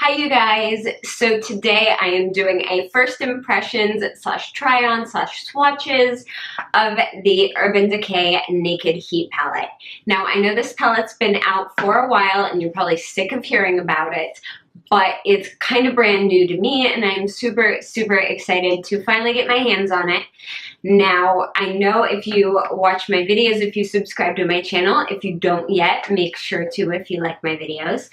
Hi you guys, so today I am doing a first impressions slash try on slash swatches of the Urban Decay Naked Heat palette. Now I know this palette's been out for a while and you're probably sick of hearing about it, but it's kind of brand new to me and I'm super excited to finally get my hands on it. Now, I know if you watch my videos, if you subscribe to my channel, if you don't yet, make sure to if you like my videos.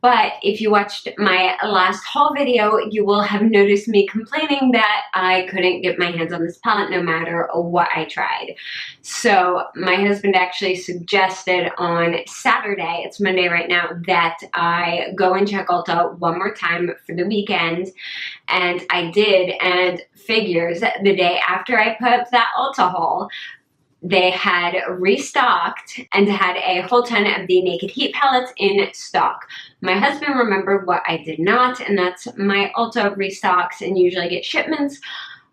But if you watched my last haul video, you will have noticed me complaining that I couldn't get my hands on this palette no matter what I tried. So my husband actually suggested on Saturday, it's Monday right now, that I go and check Ulta one more time for the weekend. And I did, and figures the day after I put up that Ulta haul, they had restocked and had a whole ton of the Naked Heat palettes in stock. My husband remembered what I did not, and that's my Ulta restocks and usually get shipments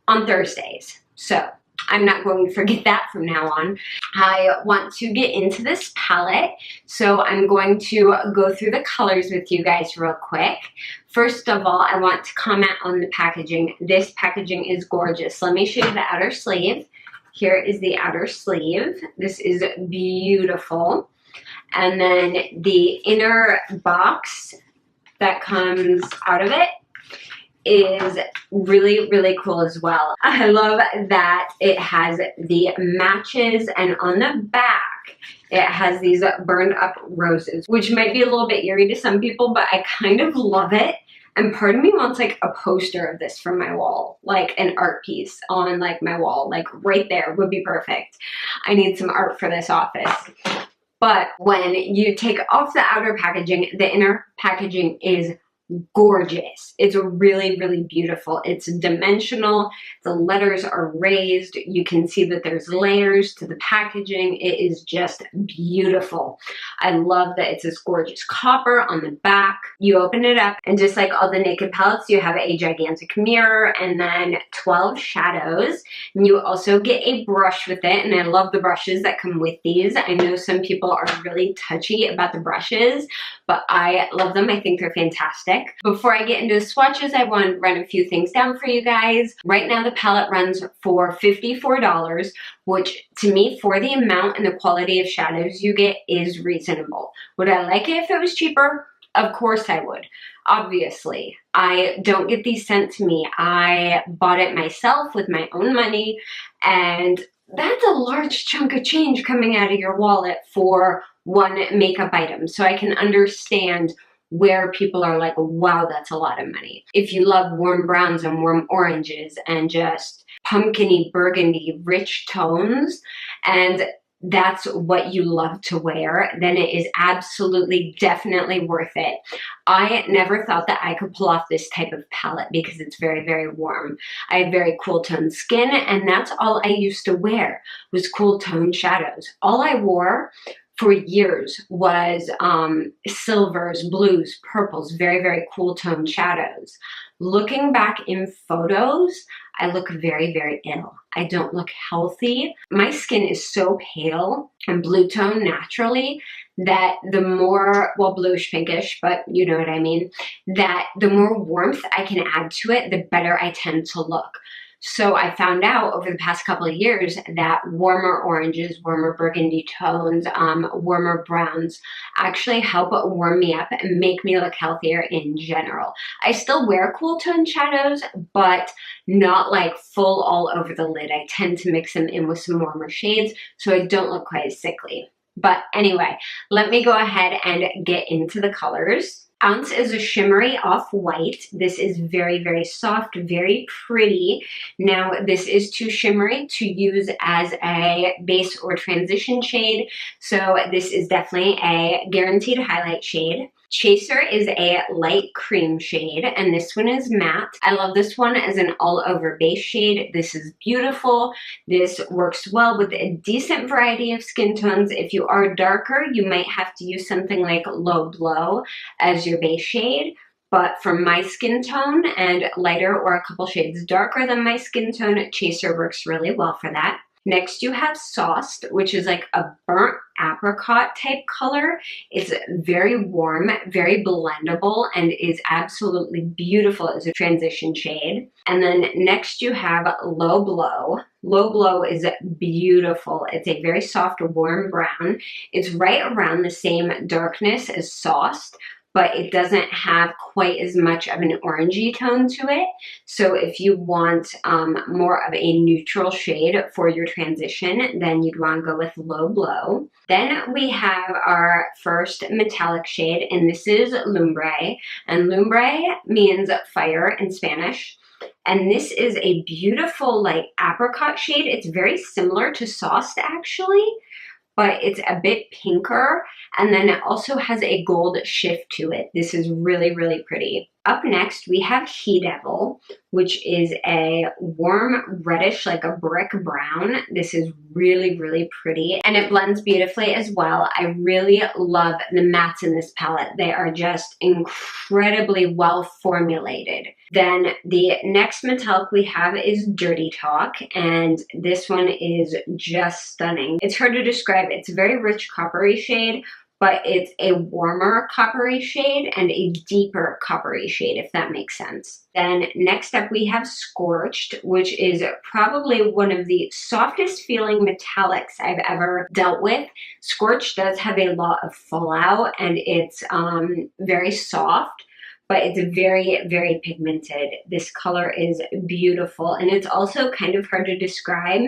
on Thursdays. So I'm not going to forget that from now on. I want to get into this palette, so I'm going to go through the colors with you guys real quick. First of all, I want to comment on the packaging. This packaging is gorgeous. Let me show you the outer sleeve. Here is the outer sleeve. This is beautiful. And then the inner box that comes out of it is really cool as well. I love that it has the matches, and on the back it has these burned up roses, which might be a little bit eerie to some people, but I kind of love it. And part of me wants like a poster of this from my wall, like an art piece on like my wall, like right there would be perfect. I need some art for this office. But when you take off the outer packaging, the inner packaging is gorgeous. It's really beautiful. It's dimensional. The letters are raised. You can see that there's layers to the packaging. It is just beautiful. I love that it's this gorgeous copper on the back. You open it up and just like all the Naked palettes, you have a gigantic mirror and then 12 shadows. And you also get a brush with it, and I love the brushes that come with these. I know some people are really touchy about the brushes, but I love them. I think they're fantastic. Before I get into the swatches, I want to run a few things down for you guys. Right now the palette runs for $54, which to me, for the amount and the quality of shadows you get, is reasonable. Would I like it if it was cheaper? Of course I would. Obviously, I don't get these sent to me. I bought it myself with my own money, and that's a large chunk of change coming out of your wallet for one makeup item. So I can understand where people are like, wow, that's a lot of money. If you love warm browns and warm oranges and just pumpkin-y, burgundy, rich tones, and that's what you love to wear, then it is absolutely, definitely worth it. I never thought that I could pull off this type of palette because it's very warm. I have very cool toned skin, and that's all I used to wear was cool toned shadows. All I wore for years was silvers, blues, purples, very cool toned shadows. Looking back in photos, I look very ill. I don't look healthy. My skin is so pale and blue tone naturally that the more, well, bluish pinkish, but you know what I mean, that the more warmth I can add to it, the better I tend to look. So I found out over the past couple of years that warmer oranges, warmer burgundy tones, warmer browns actually help warm me up and make me look healthier in general. I still wear cool tone shadows, but not like full all over the lid. I tend to mix them in with some warmer shades so I don't look quite as sickly. But anyway, let me go ahead and get into the colors. Ounce is a shimmery off-white. This is very soft, very pretty. Now, this is too shimmery to use as a base or transition shade, so this is definitely a guaranteed highlight shade. Chaser is a light cream shade, and this one is matte. I love this one as an all-over base shade. This is beautiful. This works well with a decent variety of skin tones. If you are darker, you might have to use something like Low Blow as your base shade. But for my skin tone and lighter or a couple shades darker than my skin tone, Chaser works really well for that. Next you have Sauced, which is like a burnt apricot type color. It's very warm, very blendable, and is absolutely beautiful as a transition shade. And then next you have Low Blow. Low Blow is beautiful. It's a very soft, warm brown. It's right around the same darkness as Sauced, but it doesn't have quite as much of an orangey tone to it. So if you want more of a neutral shade for your transition, then you'd want to go with Low Blow. Then we have our first metallic shade, and this is Lumbre. And Lumbre means fire in Spanish. And this is a beautiful like apricot shade. It's very similar to Sauced actually, but it's a bit pinker, and then it also has a gold shift to it. This is really, really pretty. Up next, we have He Devil, which is a warm reddish, like a brick brown. This is really, really pretty, and it blends beautifully as well. I really love the mattes in this palette. They are just incredibly well formulated. Then the next metallic we have is Dirty Talk, and this one is just stunning. It's hard to describe. It's a very rich coppery shade, but it's a warmer coppery shade and a deeper coppery shade, if that makes sense. Then next up we have Scorched, which is probably one of the softest feeling metallics I've ever dealt with. Scorched does have a lot of fallout, and it's very soft, but it's very, very pigmented. This color is beautiful, and it's also kind of hard to describe.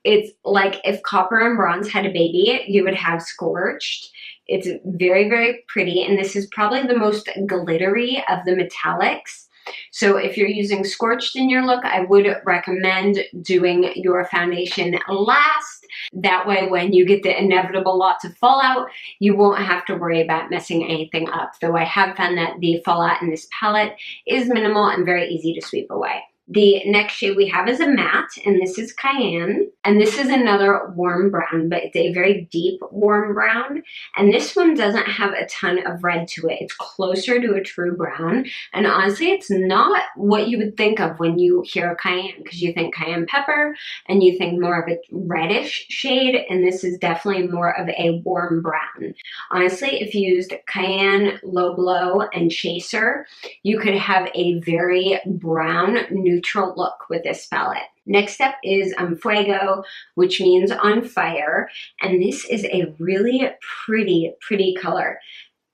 It's like if copper and bronze had a baby, you would have Scorched. It's very, very pretty, and this is probably the most glittery of the metallics. So if you're using Scorched in your look, I would recommend doing your foundation last. That way, when you get the inevitable lots of fallout, you won't have to worry about messing anything up. Though I have found that the fallout in this palette is minimal and very easy to sweep away. The next shade we have is a matte, and this is Cayenne. And this is another warm brown, but it's a very deep warm brown. And this one doesn't have a ton of red to it. It's closer to a true brown. And honestly, it's not what you would think of when you hear Cayenne, because you think cayenne pepper and you think more of a reddish shade. And this is definitely more of a warm brown. Honestly, if you used Cayenne, Low Blow, and Chaser, you could have a very brown, neutral look with this palette. Next up is Fuego, which means on fire, and this is a really pretty, pretty color.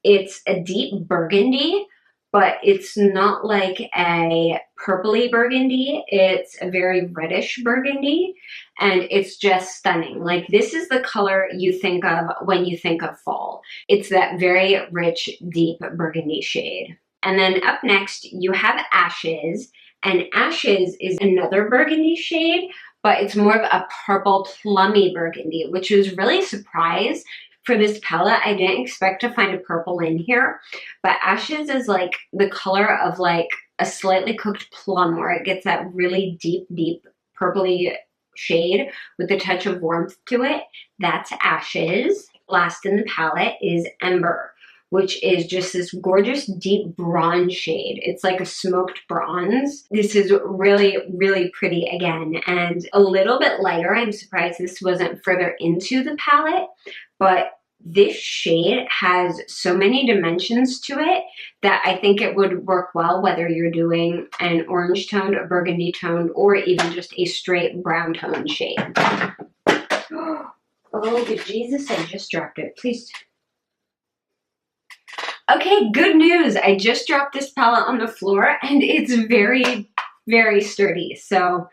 It's a deep burgundy, but it's not like a purpley burgundy. It's a very reddish burgundy, and it's just stunning. Like, this is the color you think of when you think of fall. It's that very rich, deep burgundy shade. And then up next, you have Ashes. And Ashes is another burgundy shade, but it's more of a purple plummy burgundy, which was really a surprise for this palette. I didn't expect to find a purple in here, but Ashes is like the color of like a slightly cooked plum, where it gets that really deep, deep purpley shade with a touch of warmth to it. That's Ashes. Last in the palette is Ember, which is just this gorgeous deep bronze shade. It's like a smoked bronze. This is really, really pretty again, and a little bit lighter. I'm surprised this wasn't further into the palette, but this shade has so many dimensions to it that I think it would work well whether you're doing an orange toned, a burgundy toned, or even just a straight brown toned shade. Oh, good Jesus, I just dropped it. Please. Okay, good news. I just dropped this palette on the floor, and it's very, very sturdy. So,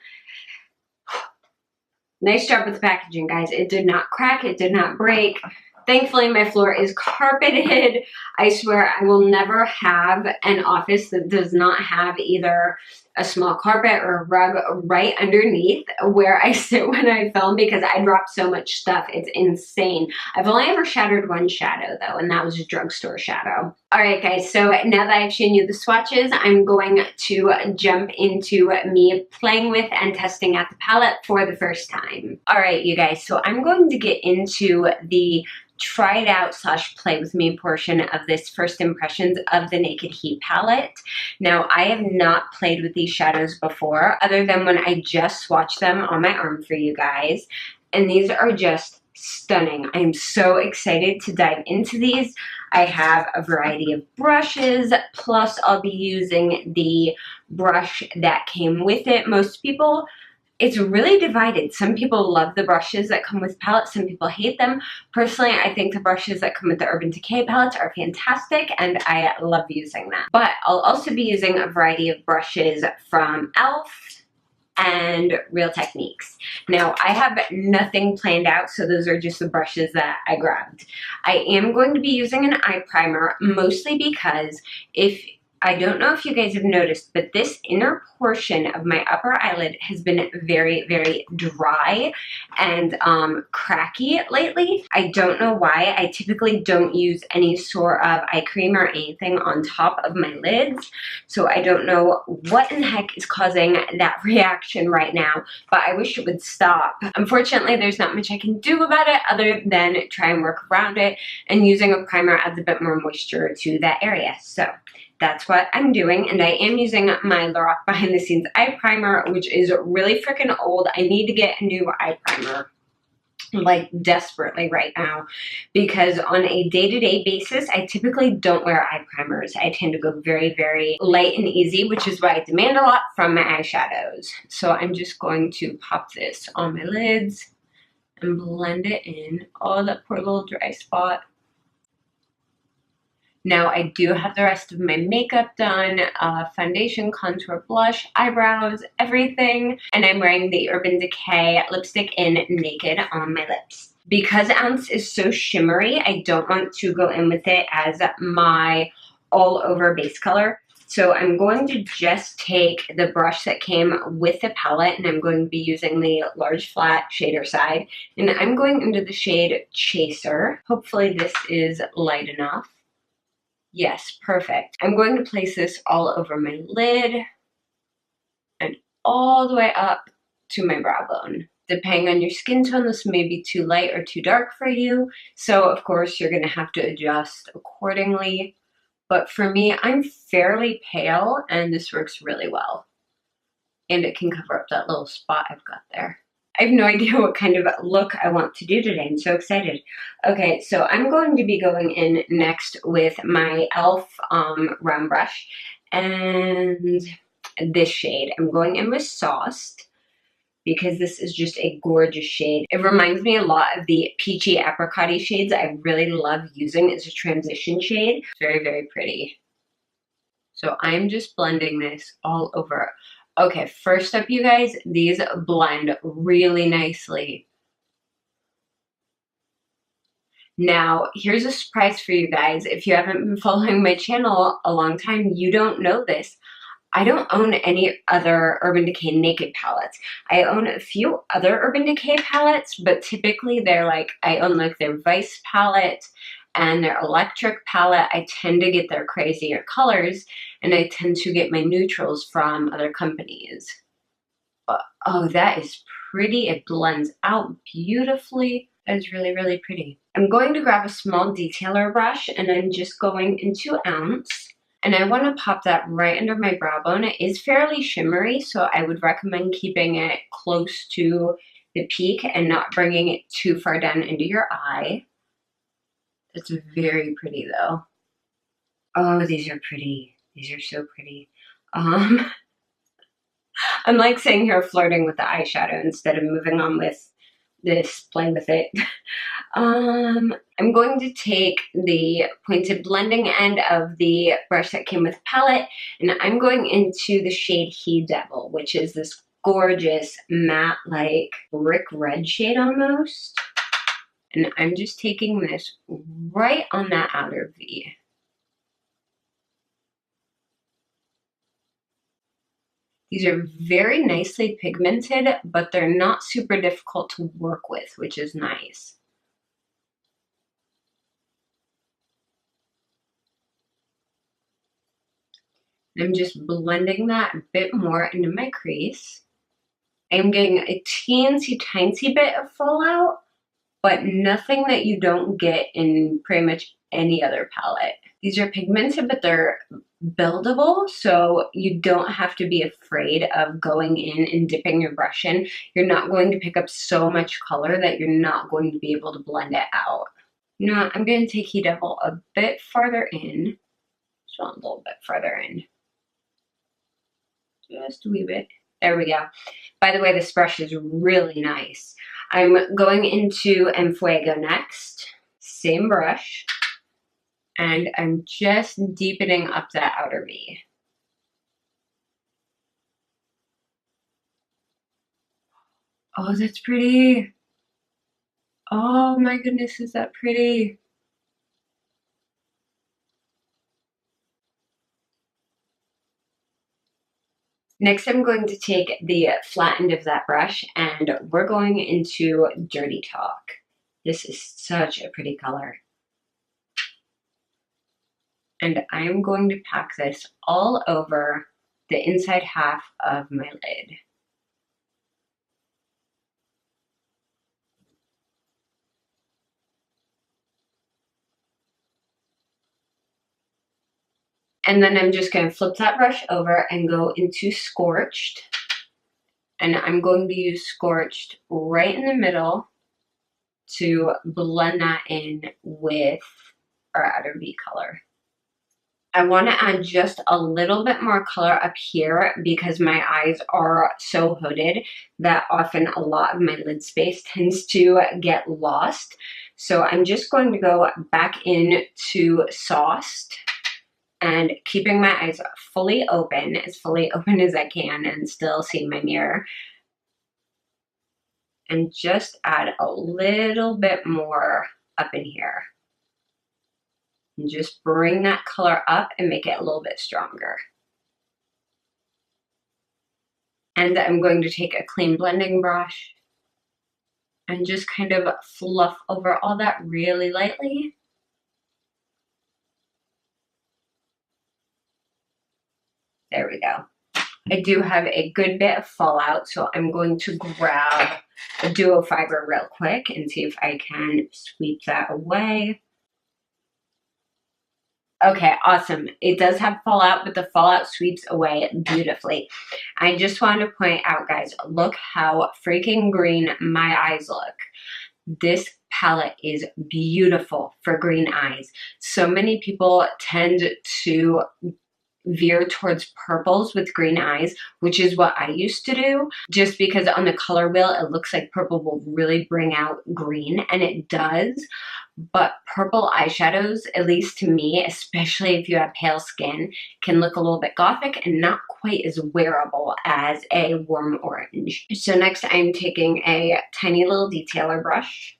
nice job with the packaging, guys. It did not crack. It did not break. Thankfully, my floor is carpeted. I swear I will never have an office that does not have either a small carpet or a rug right underneath where I sit when I film, because I drop so much stuff. It's insane. I've only ever shattered one shadow though, and that was a drugstore shadow. All right, guys, so now that I've shown you the swatches, I'm going to jump into me playing with and testing out the palette for the first time. All right, you guys, so I'm going to get into the try it out / play with me portion of this first impressions of the Naked Heat palette. Now, I have not played with these shadows before, other than when I just swatched them on my arm for you guys, and these are just stunning. I'm so excited to dive into these. I have a variety of brushes, plus I'll be using the brush that came with it. Most people, it's really divided. Some people love the brushes that come with palettes, some people hate them. Personally, I think the brushes that come with the Urban Decay palettes are fantastic and I love using them. But I'll also be using a variety of brushes from e.l.f. and Real Techniques. Now, I have nothing planned out, so those are just the brushes that I grabbed. I am going to be using an eye primer, mostly because I don't know if you guys have noticed, but this inner portion of my upper eyelid has been very, very dry and cracky lately. I don't know why. I typically don't use any sort of eye cream or anything on top of my lids, so I don't know what in the heck is causing that reaction right now, but I wish it would stop. Unfortunately, there's not much I can do about it other than try and work around it, and using a primer adds a bit more moisture to that area. So that's what I'm doing, and I am using my Lorac Behind the Scenes eye primer, which is really freaking old. I need to get a new eye primer, like desperately right now, because on a day-to-day basis, I typically don't wear eye primers. I tend to go very, very light and easy, which is why I demand a lot from my eyeshadows. So I'm just going to pop this on my lids and blend it in. Oh, that poor little dry spot. Now I do have the rest of my makeup done, foundation, contour, blush, eyebrows, everything. And I'm wearing the Urban Decay lipstick in Naked on my lips. Because Ounce is so shimmery, I don't want to go in with it as my all over base color. So I'm going to just take the brush that came with the palette, and I'm going to be using the large flat shader side. And I'm going into the shade Chaser. Hopefully this is light enough. Yes, perfect. I'm going to place this all over my lid and all the way up to my brow bone. Depending on your skin tone, this may be too light or too dark for you. So of course you're gonna have to adjust accordingly. But for me, I'm fairly pale and this works really well. And it can cover up that little spot I've got there. I have no idea what kind of look I want to do today. I'm so excited. Okay, so I'm going to be going in next with my e.l.f. round brush and this shade. I'm going in with Sauced because this is just a gorgeous shade. It reminds me a lot of the peachy apricot-y shades I really love using as a transition shade. Very, very pretty. So I'm just blending this all over. Okay, first up, you guys, these blend really nicely. Now, here's a surprise for you guys. If you haven't been following my channel a long time, you don't know this. I don't own any other Urban Decay Naked palettes. I own a few other Urban Decay palettes, but typically they're like, I own like their Vice palette and their Electric palette. I tend to get their crazier colors, and I tend to get my neutrals from other companies. But, oh, that is pretty. It blends out beautifully. That is really, really pretty. I'm going to grab a small detailer brush, and I'm just going into Ounce. And I want to pop that right under my brow bone. It is fairly shimmery, so I would recommend keeping it close to the peak and not bringing it too far down into your eye. It's very pretty though. Oh, these are pretty. These are so pretty. I'm like sitting here flirting with the eyeshadow instead of moving on with this, playing with it. I'm going to take the pointed blending end of the brush that came with palette, and I'm going into the shade He Devil, which is this gorgeous matte, like brick red shade almost. And I'm just taking this right on that outer V. These are very nicely pigmented, but they're not super difficult to work with, which is nice. I'm just blending that a bit more into my crease. I'm getting a teensy bit of fallout, but nothing that you don't get in pretty much any other palette. These are pigmented, but they're buildable, so you don't have to be afraid of going in and dipping your brush in. You're not going to pick up so much color that you're not going to be able to blend it out. You know what? I'm going to take Heat Devil a bit farther in. Just a little bit farther in. Just a wee bit. There we go. By the way, this brush is really nice. I'm going into Enfuego next. Same brush. And I'm just deepening up that outer V. Oh, that's pretty. Oh my goodness, is that pretty? Next, I'm going to take the flat end of that brush and we're going into Dirty Talk. This is such a pretty color. And I'm going to pack this all over the inside half of my lid. And then I'm just going to flip that brush over and go into Scorched. And I'm going to use Scorched right in the middle to blend that in with our outer V color. I want to add just a little bit more color up here because my eyes are so hooded that often a lot of my lid space tends to get lost. So I'm just going to go back into Sauced and keeping my eyes fully open as I can and still see my mirror. And just add a little bit more up in here. And just bring that color up and make it a little bit stronger. And I'm going to take a clean blending brush and just kind of fluff over all that really lightly. There we go. I do have a good bit of fallout, so I'm going to grab a duo fiber real quick and see if I can sweep that away. Okay, awesome. It does have fallout, but the fallout sweeps away beautifully. I just wanted to point out, guys, look how freaking green my eyes look. This palette is beautiful for green eyes. So many people tend to veer towards purples with green eyes, which is what I used to do, just because on the color wheel it looks like purple will really bring out green, and it does. But purple eyeshadows, at least to me, especially if you have pale skin, can look a little bit gothic and not quite as wearable as a warm orange. So next I'm taking a tiny little detailer brush,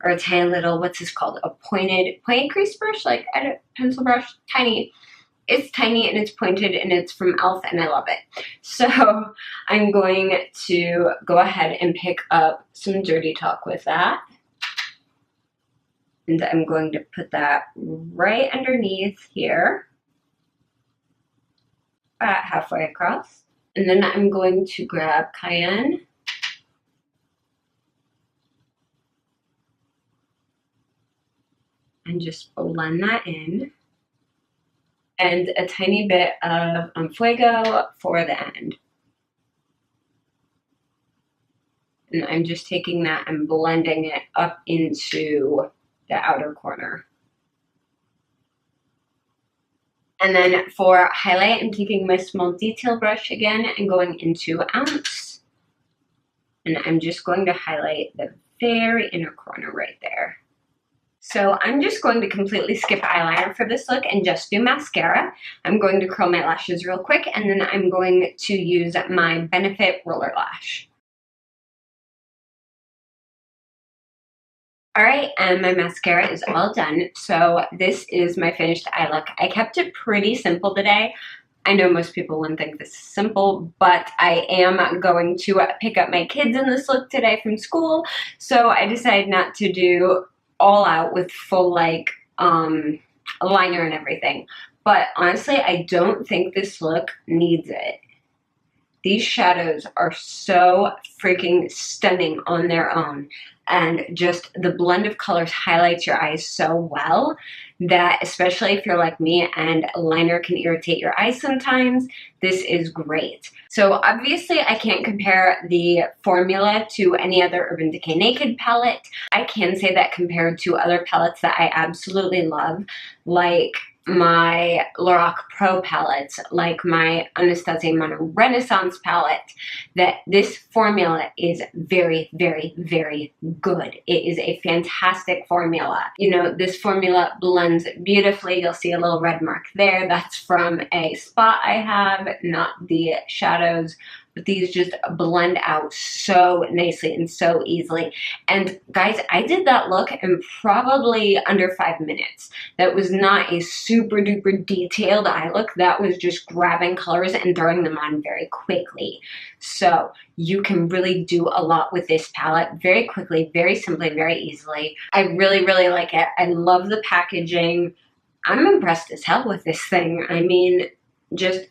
or a tiny little, what's this called? A point crease brush, like a pencil brush, tiny. It's tiny and it's pointed and it's from e.l.f. and I love it. So I'm going to go ahead and pick up some Dirty Talk with that. And I'm going to put that right underneath here, about halfway across. And then I'm going to grab Cayenne. And just blend that in. And a tiny bit of Enfuego for the end. And I'm just taking that and blending it up into the outer corner. And then for highlight, I'm taking my small detail brush again and going into Ounce. And I'm just going to highlight the very inner corner right there. So I'm just going to completely skip eyeliner for this look and just do mascara. I'm going to curl my lashes real quick, and then I'm going to use my Benefit Roller Lash. All right, and my mascara is all done. So this is my finished eye look. I kept it pretty simple today. I know most people wouldn't think this is simple, but I am going to pick up my kids in this look today from school. So I decided not to do all out with full like liner and everything. But honestly, I don't think this look needs it. These shadows are so freaking stunning on their own, and just the blend of colors highlights your eyes so well that, especially if you're like me and liner can irritate your eyes sometimes, this is great. So obviously I can't compare the formula to any other Urban Decay Naked palette. I can say that compared to other palettes that I absolutely love, like my Lorac Pro palettes, like my Anastasia Mono Renaissance palette, that this formula is very, very, very good. It is a fantastic formula. You know, this formula blends beautifully. You'll see a little red mark there. That's from a spot I have, not the shadows. But these just blend out so nicely and so easily. And guys, I did that look in probably under 5 minutes. That was not a super duper detailed eye look. That was just grabbing colors and throwing them on very quickly. So you can really do a lot with this palette very quickly, very simply, very easily. I really, really like it. I love the packaging. I'm impressed as hell with this thing. I mean, just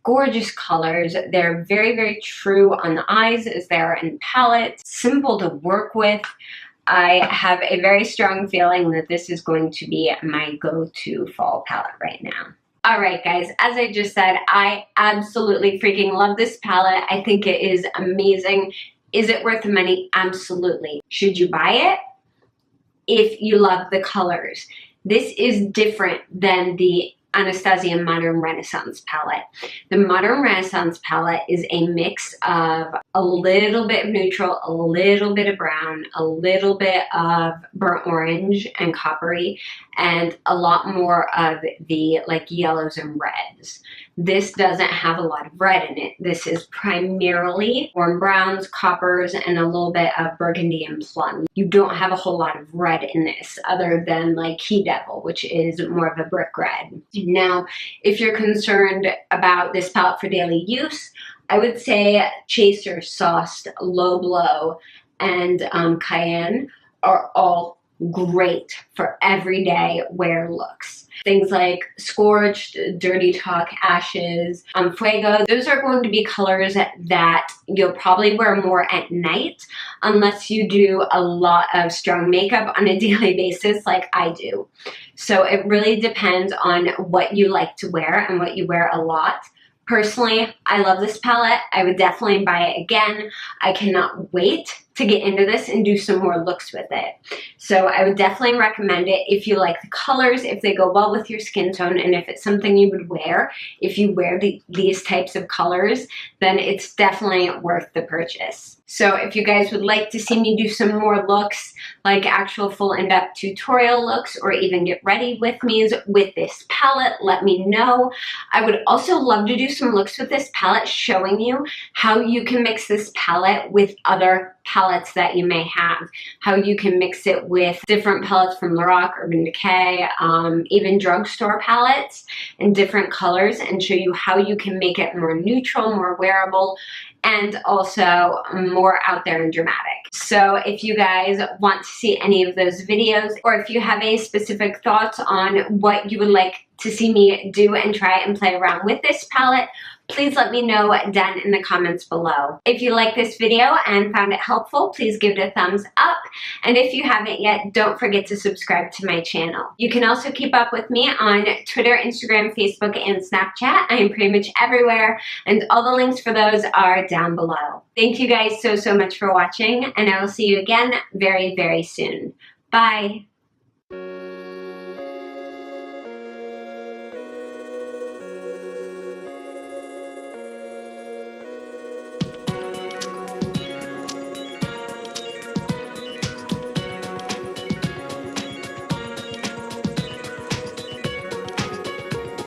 gorgeous colors. They're very, very true on the eyes as they are in palettes. Simple to work with. I have a very strong feeling that this is going to be my go-to fall palette right now. Alright guys, as I just said, I absolutely freaking love this palette. I think it is amazing. Is it worth the money? Absolutely. Should you buy it? If you love the colors. This is different than the Anastasia Modern Renaissance palette. The Modern Renaissance palette is a mix of a little bit of neutral, a little bit of brown, a little bit of burnt orange and coppery, and a lot more of the like yellows and reds. This doesn't have a lot of red in it. This is primarily warm browns, coppers, and a little bit of burgundy and plum. You don't have a whole lot of red in this other than like Key Devil, which is more of a brick red. Now, if you're concerned about this palette for daily use, I would say Chaser, Sauced, Low Blow, and Cayenne are all great for everyday wear looks. Things like Scorched, Dirty Talk, Ashes, Fuego, those are going to be colors that you'll probably wear more at night unless you do a lot of strong makeup on a daily basis like I do. So it really depends on what you like to wear and what you wear a lot. Personally, I love this palette. I would definitely buy it again. I cannot wait to get into this and do some more looks with it. So I would definitely recommend it if you like the colors, if they go well with your skin tone, and if it's something you would wear. If you wear these types of colors, then it's definitely worth the purchase. So if you guys would like to see me do some more looks, like actual full in-depth tutorial looks, or even get ready with me with this palette, let me know. I would also love to do some looks with this palette, showing you how you can mix this palette with other palettes that you may have, how you can mix it with different palettes from Lorac, Urban Decay, even drugstore palettes in different colors, and show you how you can make it more neutral, more wearable, and also more out there and dramatic. So if you guys want to see any of those videos, or if you have any specific thoughts on what you would like to see me do and try and play around with this palette, please let me know down in the comments below. If you like this video and found it helpful, please give it a thumbs up. And if you haven't yet, don't forget to subscribe to my channel. You can also keep up with me on Twitter, Instagram, Facebook, and Snapchat. I am pretty much everywhere, and all the links for those are down below. Thank you guys so much for watching, and I will see you again very, very soon. Bye.